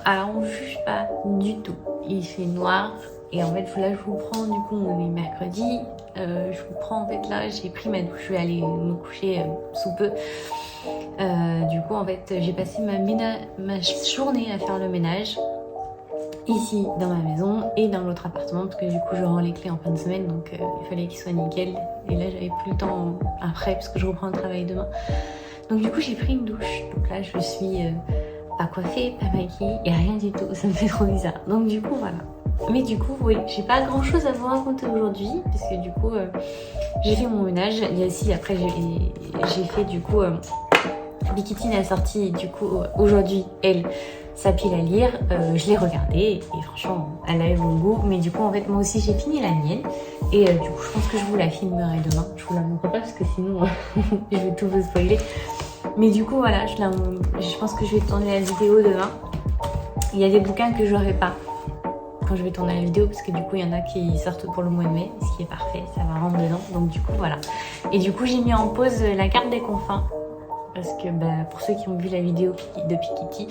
alors on ne juge pas du tout. Il fait noir et en fait là je vous prends, du coup on est mercredi, je vous prends en fait là, j'ai pris ma douche, je vais aller me coucher sous peu. Du coup en fait j'ai passé ma journée à faire le ménage ici dans ma maison et dans l'autre appartement parce que du coup je rends les clés en fin de semaine, donc il fallait qu'il soit nickel et là j'avais plus le temps après parce que je reprends le travail demain. Donc du coup j'ai pris une douche, donc là je suis pas coiffée, pas maquillée et rien du tout, ça me fait trop bizarre. Donc du coup voilà. Mais du coup oui, j'ai pas grand chose à vous raconter aujourd'hui parce que du coup j'ai fait mon ménage. Il y a aussi après j'ai fait du coup Bikitine a sorti du coup aujourd'hui elle sa pile à lire, je l'ai regardée et franchement elle a eu mon goût, mais du coup en fait moi aussi j'ai fini la mienne et du coup je pense que je vous la filmerai demain. Je vous la montre pas parce que sinon je vais tout vous spoiler, mais du coup voilà, je pense que je vais tourner la vidéo demain. Il y a des bouquins que j'aurai pas quand je vais tourner la vidéo parce que du coup il y en a qui sortent pour le mois de mai, ce qui est parfait, ça va rentrer dedans, donc du coup voilà. Et du coup j'ai mis en pause la carte des confins parce que pour ceux qui ont vu la vidéo de Pikiti,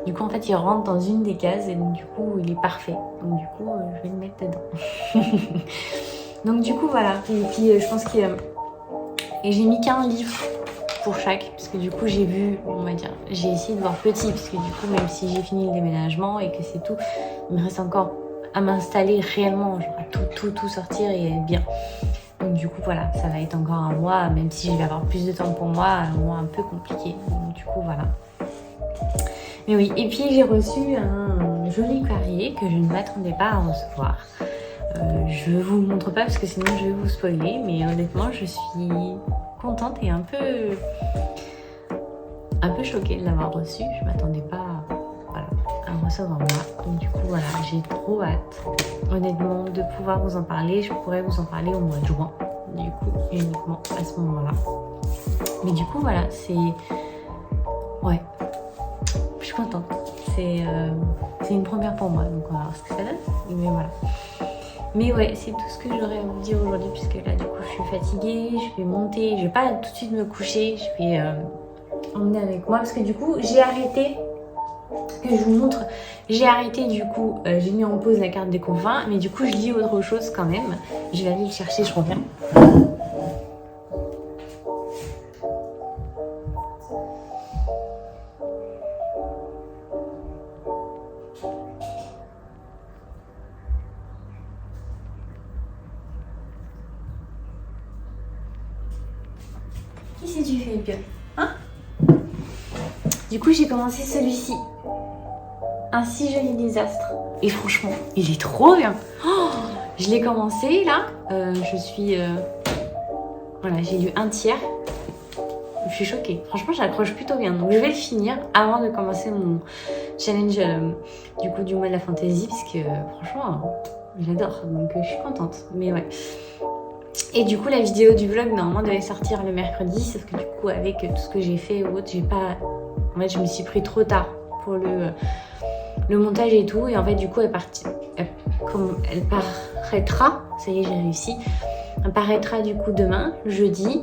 du coup en fait il rentre dans une des cases et donc du coup il est parfait, donc du coup je vais le mettre dedans. Donc du coup voilà, et puis je pense que et j'ai mis qu'un livre pour chaque parce que du coup j'ai vu, on va dire, j'ai essayé de voir petit parce que du coup même si j'ai fini le déménagement et que c'est tout, il me reste encore à m'installer réellement, genre à tout sortir et être bien. Donc du coup voilà, ça va être encore un mois, même si je vais avoir plus de temps pour moi, un mois un peu compliqué. Donc du coup voilà. Mais oui, et puis j'ai reçu un joli courrier que je ne m'attendais pas à recevoir. Je ne vous le montre pas parce que sinon je vais vous spoiler, mais honnêtement je suis contente et un peu choquée de l'avoir reçu. Je m'attendais pas à recevoir moi. Donc du coup voilà, j'ai trop hâte honnêtement de pouvoir vous en parler. Je pourrais vous en parler au mois de juin, du coup uniquement à ce moment-là. Mais du coup voilà, c'est... Ouais, je suis contente. C'est une première pour moi, donc on va voir ce que ça donne. Mais voilà. Mais ouais, c'est tout ce que j'aurais à vous dire aujourd'hui puisque là du coup je suis fatiguée, je vais monter, je vais pas tout de suite me coucher, je vais emmener avec moi parce que du coup j'ai arrêté, que je vous montre, j'ai arrêté du coup, j'ai mis en pause la carte des confins, mais du coup je lis autre chose quand même. Je vais aller le chercher, je reviens. Qu'est-ce que tu fais, Pio? Hein? Du coup j'ai commencé celui-ci. Un si joli désastre. Et franchement, il est trop bien. Oh, je l'ai commencé là. Je suis... Voilà, j'ai lu un tiers. Je suis choquée. Franchement, j'accroche plutôt bien. Donc, je vais le finir avant de commencer mon challenge du coup du mois de la fantasy. Parce que franchement, j'adore. Donc, je suis contente. Mais ouais. Et du coup, la vidéo du vlog, normalement, devait sortir le mercredi. Sauf que du coup, avec tout ce que j'ai fait ou autre, j'ai pas... En fait, je me suis pris trop tard pour le montage et tout, et en fait du coup elle paraîtra, ça y est j'ai réussi, elle paraîtra du coup demain, jeudi,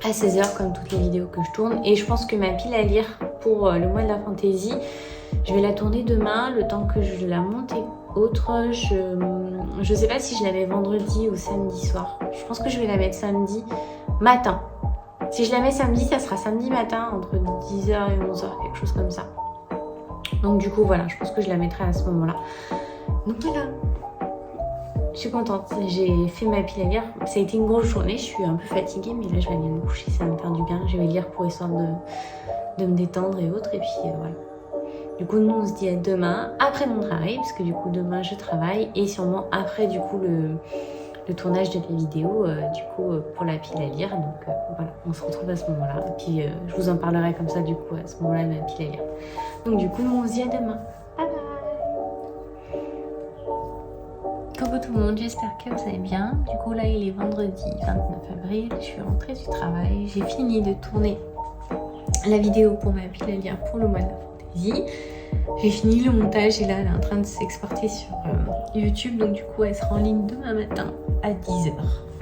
à 16h comme toutes les vidéos que je tourne, et je pense que ma pile à lire pour le mois de la fantasy, je vais la tourner demain, le temps que je la monte et autre, je sais pas si je la mets vendredi ou samedi soir, je pense que je vais la mettre samedi matin. Si je la mets samedi, ça sera samedi matin entre 10h et 11h, quelque chose comme ça. Donc du coup voilà, je pense que je la mettrai à ce moment-là. Donc voilà, je suis contente, j'ai fait ma pile à lire. Ça a été une grosse journée, je suis un peu fatiguée, mais là je vais aller me coucher, ça va me faire du bien. Je vais lire pour histoire de me détendre et autres, et puis voilà. Du coup nous on se dit à demain, après mon travail, parce que du coup demain je travaille, et sûrement après du coup le tournage de la vidéo du coup pour la pile à lire. Donc voilà, on se retrouve à ce moment-là, et puis je vous en parlerai comme ça du coup à ce moment-là de ma pile à lire. Donc du coup, on se dit à demain. Bye bye. Coucou tout le monde, j'espère que vous allez bien. Du coup, là, il est vendredi 29 avril. Je suis rentrée du travail. J'ai fini de tourner la vidéo pour ma pile à lire pour le mois de la fantasy. J'ai fini le montage et là, elle est en train de s'exporter sur YouTube. Donc du coup, elle sera en ligne demain matin à 10h.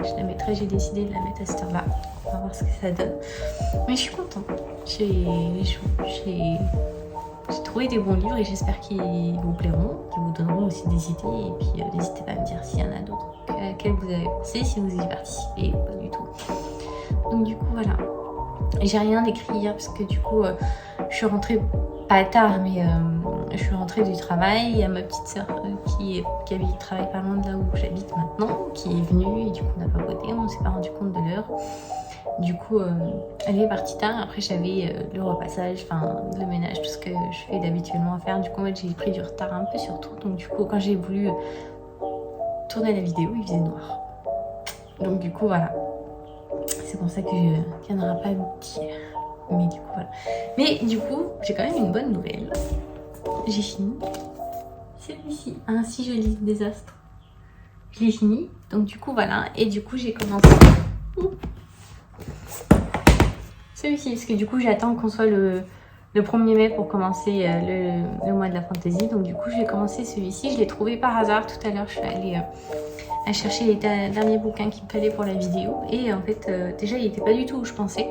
Je la mettrai, j'ai décidé de la mettre à cette heure-là. On va voir ce que ça donne. Mais je suis contente. j'ai trouvé des bons livres et j'espère qu'ils vous plairont, qu'ils vous donneront aussi des idées. Et puis n'hésitez pas à me dire s'il y en a d'autres quels vous avez pensé, si vous y participez ou pas du tout. Donc du coup voilà. J'ai rien d'écrit hier parce que du coup je suis rentrée pas tard, mais je suis rentrée du travail. Il y a ma petite soeur qui travaille pas loin de là où j'habite maintenant, qui est venue et du coup on a papoté, on s'est pas rendu compte de l'heure. Du coup elle est partie tard. Après j'avais le repassage, enfin le ménage, tout ce que je fais d'habituellement à faire. Du coup en fait, j'ai pris du retard un peu sur tout. Donc du coup quand j'ai voulu tourner la vidéo, il faisait noir. Donc du coup voilà. C'est pour ça qu'il n'y en aura pas d'hier. Mais du coup, voilà. Mais du coup, j'ai quand même une bonne nouvelle. J'ai fini. Celui-ci, un si joli désastre. Je l'ai fini. Donc du coup, voilà. Et du coup, j'ai commencé. Celui-ci, parce que du coup, j'attends qu'on soit le 1er mai pour commencer le mois de la fantaisie. Donc du coup, j'ai commencé celui-ci. Je l'ai trouvé par hasard tout à l'heure. Je suis allée à chercher les derniers bouquins qu'il me fallait pour la vidéo. Et en fait, déjà, il n'était pas du tout où je pensais.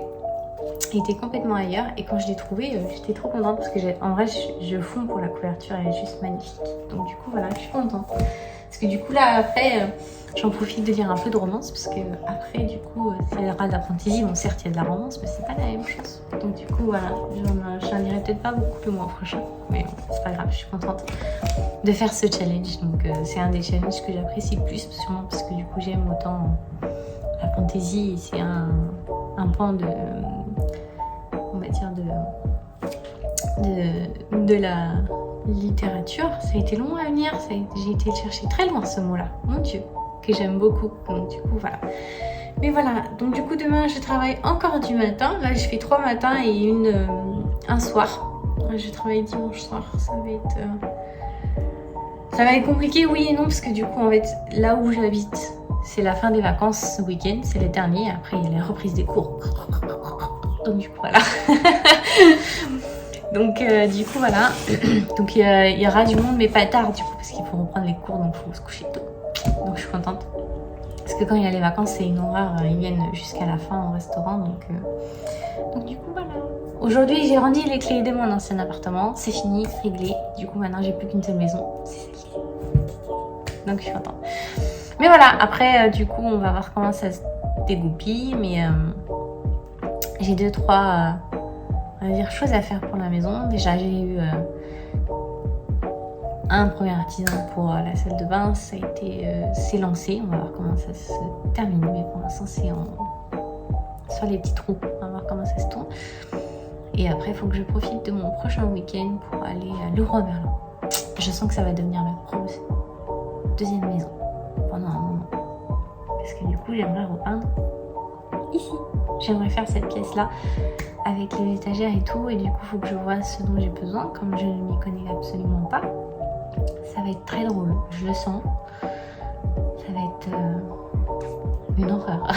Il était complètement ailleurs. Et quand je l'ai trouvé, j'étais trop contente parce que en vrai, je fonds pour la couverture. Elle est juste magnifique. Donc du coup, voilà, je suis contente. Parce que du coup, là, après, j'en profite de lire un peu de romance. Parce que après, du coup, c'est de la fantaisie. Bon, certes, il y a de la romance, mais c'est pas la même chose. Donc du coup, voilà, j'en lirai peut-être pas beaucoup le mois prochain. Mais bon, c'est pas grave, je suis contente de faire ce challenge. Donc c'est un des challenges que j'apprécie le plus, sûrement parce que du coup j'aime autant la fantaisie. C'est un pan de, on va dire, de la littérature. Ça a été long à venir, j'ai été le chercher très loin ce mot-là, mon Dieu, que j'aime beaucoup. Donc du coup voilà. Mais voilà, donc du coup demain je travaille encore du matin. Là je fais 3 matins et un soir. Je travaille dimanche soir, ça va être compliqué, oui et non, parce que du coup en fait là où j'habite c'est la fin des vacances ce week-end, c'est le dernier, après il y a la reprise des cours. Donc du coup voilà. Donc du coup voilà. Donc il y aura du monde mais pas tard du coup parce qu'il faut reprendre les cours, donc il faut se coucher tôt. Donc je suis contente. Parce que quand il y a les vacances c'est une horreur, ils viennent jusqu'à la fin au restaurant, donc du coup voilà. Aujourd'hui j'ai rendu les clés de mon ancien appartement, c'est fini, réglé. Du coup maintenant j'ai plus qu'une seule maison, c'est celle-ci. Donc je suis contente. Mais voilà, après du coup on va voir comment ça se dégoupille, mais j'ai 2-3 on va dire choses à faire pour la maison. Déjà j'ai eu un premier artisan pour la salle de bain, ça a été c'est lancé, on va voir comment ça se termine, mais pour l'instant c'est sur les petits trous, on va voir comment ça se tourne. Et après il faut que je profite de mon prochain week-end pour aller à Leroy Merlin. Je sens que ça va devenir ma deuxième maison pendant un moment, parce que du coup j'aimerais repeindre ici. J'aimerais faire cette pièce là avec les étagères et tout, et du coup il faut que je vois ce dont j'ai besoin, comme je ne m'y connais absolument pas. Ça va être très drôle, je le sens. Ça va être une horreur.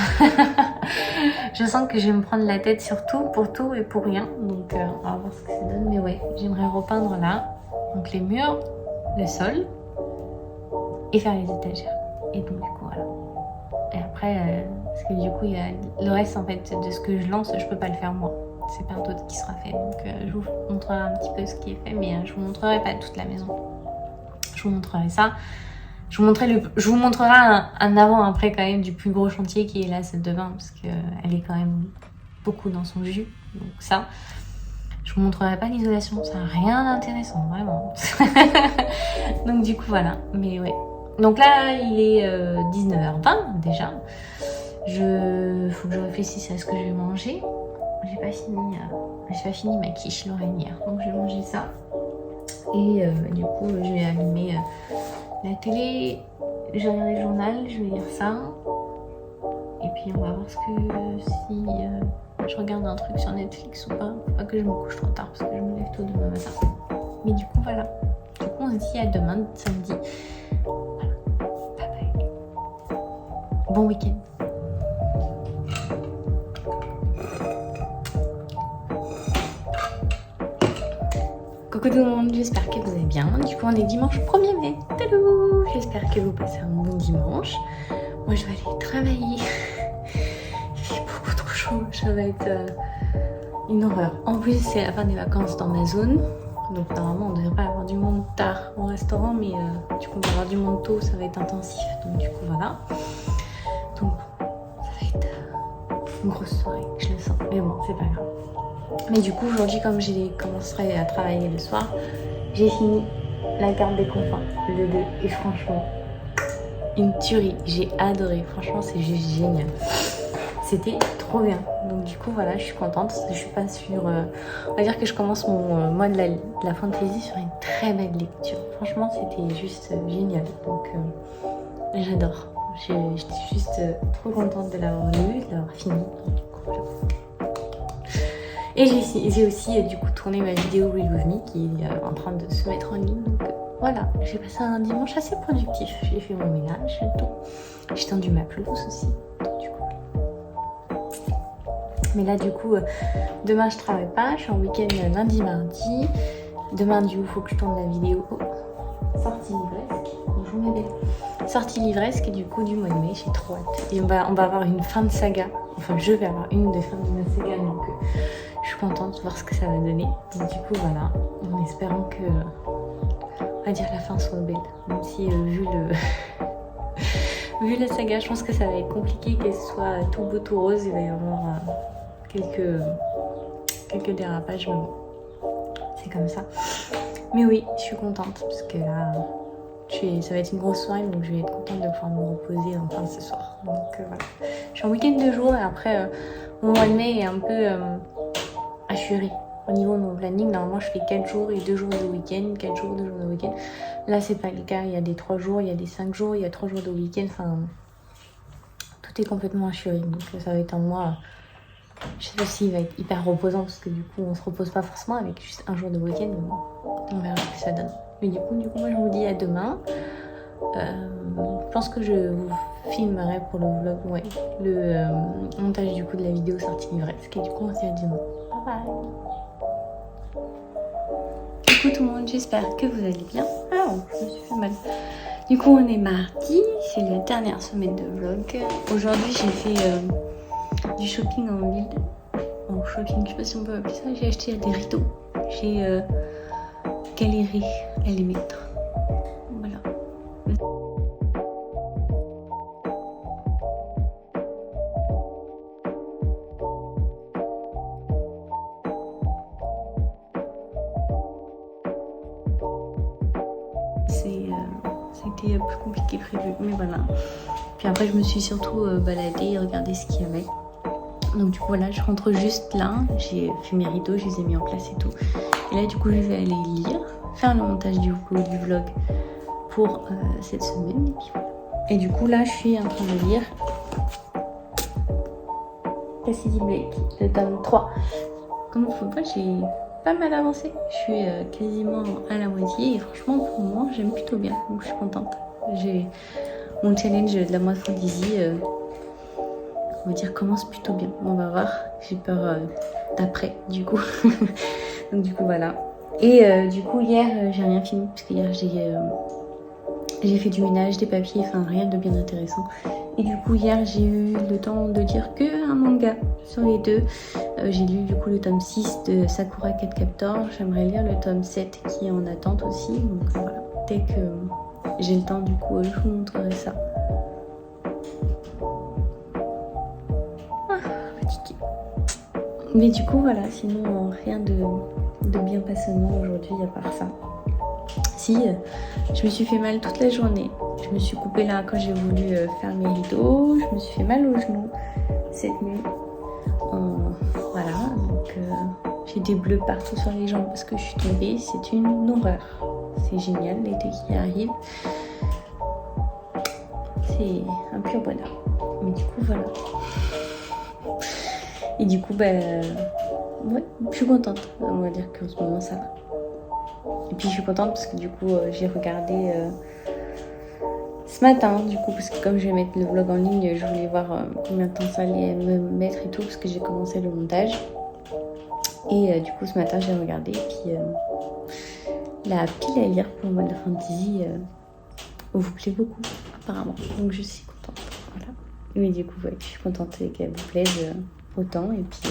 Je sens que je vais me prendre la tête sur tout, pour tout et pour rien. Donc on va voir ce que ça donne. Mais ouais, j'aimerais repeindre là. Donc les murs, le sol et faire les étagères. Et donc du coup voilà. Et après, parce que du coup il y a le reste en fait de ce que je lance, je peux pas le faire moi. C'est par d'autres qui sera fait. Donc je vous montrerai un petit peu ce qui est fait, mais je vous montrerai pas toute la maison. Je vous montrerai ça. Je vous montrerai un avant-après quand même du plus gros chantier qui est la salle de bain, parce qu'elle est quand même beaucoup dans son jus. Donc ça, je vous montrerai pas l'isolation, ça n'a rien d'intéressant, vraiment. Donc du coup voilà, mais ouais. Donc là il est 19h20 déjà. Faut que je réfléchisse à ce que je vais manger. J'ai pas fini ma quiche Lorraine hier, donc je vais manger ça. Et du coup je vais allumer la télé, je vais regarder le journal, je vais lire ça. Et puis on va voir si je regarde un truc sur Netflix ou pas. Faut pas que je me couche trop tard parce que je me lève tôt demain matin. Mais du coup voilà. Du coup on se dit à demain, samedi. Voilà. Bye bye. Bon week-end. Coucou tout le monde, j'espère que vous allez bien. Du coup on est dimanche 1er mai. Talou. J'espère que vous passez un bon dimanche. Moi je vais aller travailler. Il fait beaucoup trop chaud, ça va être une horreur. En plus c'est la fin des vacances dans ma zone. Donc normalement on devrait pas avoir du monde tard au restaurant, mais du coup on va avoir du monde tôt, ça va être intensif. Donc du coup voilà. Donc ça va être une grosse soirée, je le sens. Mais bon, c'est pas grave. Mais du coup aujourd'hui, comme j'ai commencé à travailler le soir, j'ai fini la carte des confins, le 2, et franchement, une tuerie. J'ai adoré. Franchement, c'est juste génial. C'était trop bien. Donc du coup voilà, je suis contente. Je suis pas sur... on va dire que je commence mon mois de la fantasy sur une très belle lecture. Franchement, c'était juste génial. Donc j'adore. J'étais juste trop contente de l'avoir lu, de l'avoir fini. Du coup, voilà. Et j'ai aussi du coup tourné ma vidéo Read With Me qui est en train de se mettre en ligne. Donc voilà, j'ai passé un dimanche assez productif. J'ai fait mon ménage et tout. J'ai tendu ma pelouse aussi. Du coup. Mais là du coup, demain je travaille pas. Je suis en week-end lundi, mardi. Demain du coup, il faut que je tourne la vidéo sortie livresque. Bonjour mes belles. Sortie livresque et du coup du mois de mai, j'ai trop hâte. Et on va avoir une fin de saga. Enfin, je vais avoir une des fins de ma saga, donc je suis contente de voir ce que ça va donner. Donc du coup voilà, en espérant que, on va dire, la fin soit belle. Même si vu la saga, je pense que ça va être compliqué qu'elle soit tout beau tout rose. Il va y avoir quelques dérapages, mais bon, c'est comme ça. Mais oui, je suis contente parce que là, ça va être une grosse soirée, donc je vais être contente de pouvoir me reposer enfin ce soir. Donc voilà, je suis en week-end de jour et après mon mois de mai est un peu assuré. Au niveau de mon planning, normalement je fais 4 jours et 2 jours de week-end, 4 jours, 2 jours de week-end. Là c'est pas le cas, il y a des 3 jours, il y a des 5 jours, il y a 3 jours de week-end, enfin tout est complètement assuré. Donc ça va être un mois, je sais pas s'il va être hyper reposant parce que du coup on se repose pas forcément avec juste un jour de week-end, mais bon, on verra ce que ça donne. Mais du coup moi je vous dis à demain. Je pense que je vous filmerai pour le vlog, ouais, le montage du coup de la vidéo sortie livresque. Et du coup on se dit à demain. Bye bye. Coucou tout le monde, j'espère que vous allez bien. Ah, je me suis fait mal. Du coup on est mardi, c'est la dernière semaine de vlog. Aujourd'hui j'ai fait du shopping en ville. En shopping, je sais pas si on peut appeler ça. J'ai acheté des rideaux. J'ai galéré à les mettre. Voilà. C'était plus compliqué prévu, mais voilà. Puis après, je me suis surtout baladée et regardé ce qu'il y avait. Donc du coup, voilà, je rentre juste là. J'ai fait mes rideaux, je les ai mis en place et tout. Et là, du coup, je vais aller lire, faire le montage du vlog pour cette semaine. Et puis voilà. Et du coup, là, je suis en train de lire Cassidy Blake, le tome 3. Comme vous pouvez voir, j'ai pas mal avancé. Je suis quasiment à la moitié et franchement, pour le moment, j'aime plutôt bien. Donc je suis contente. J'ai mon challenge de la mode fantasy, on va dire, commence plutôt bien. On va voir. J'ai peur d'après, du coup. Donc du coup, voilà. Et du coup, hier, j'ai rien fini parce que hier, j'ai fait du ménage, des papiers, enfin rien de bien intéressant. Et du coup, hier, j'ai eu le temps de lire que un manga sur les deux. J'ai lu du coup le tome 6 de Sakura Card Captor. J'aimerais lire le tome 7 qui est en attente aussi. Donc voilà, dès que j'ai le temps, du coup, je vous montrerai ça. Ah, fatiguée. Mais du coup, voilà, sinon, rien de bien passionnant aujourd'hui à part ça. Si, je me suis fait mal toute la journée. Je me suis coupée là quand j'ai voulu faire mes rideaux. Je me suis fait mal au genou cette nuit. Voilà, donc j'ai des bleus partout sur les jambes parce que je suis tombée. C'est une horreur. C'est génial, l'été qui arrive. C'est un pur bonheur. Mais du coup, voilà. Et du coup, ouais, je suis contente. On va dire qu'en ce moment, ça va. Et puis je suis contente parce que du coup j'ai regardé ce matin, du coup, parce que comme je vais mettre le vlog en ligne, je voulais voir combien de temps ça allait me mettre et tout, parce que j'ai commencé le montage. Et du coup ce matin j'ai regardé, et puis la pile à lire pour le mois de fantasy vous plaît beaucoup apparemment, donc je suis contente. Voilà. Mais du coup ouais, je suis contente qu'elle vous plaise autant, et puis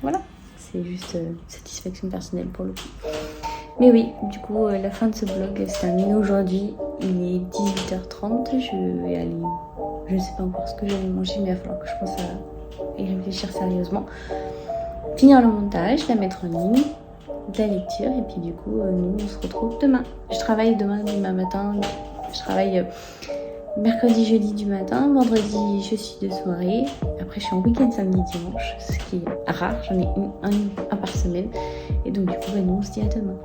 voilà, c'est juste satisfaction personnelle pour le coup. Mais oui, du coup, la fin de ce vlog se termine aujourd'hui. Il est 18h30. Je vais aller... Je ne sais pas encore ce que je vais manger, mais il va falloir que je pense à y réfléchir sérieusement. Finir le montage, la mettre en ligne, la lecture, et puis du coup, nous, on se retrouve demain. Je travaille demain matin. Je travaille mercredi, jeudi du matin. Vendredi, je suis de soirée. Après, je suis en week-end samedi, dimanche, ce qui est rare. J'en ai un par semaine. Et donc, du coup, nous, on se dit à demain.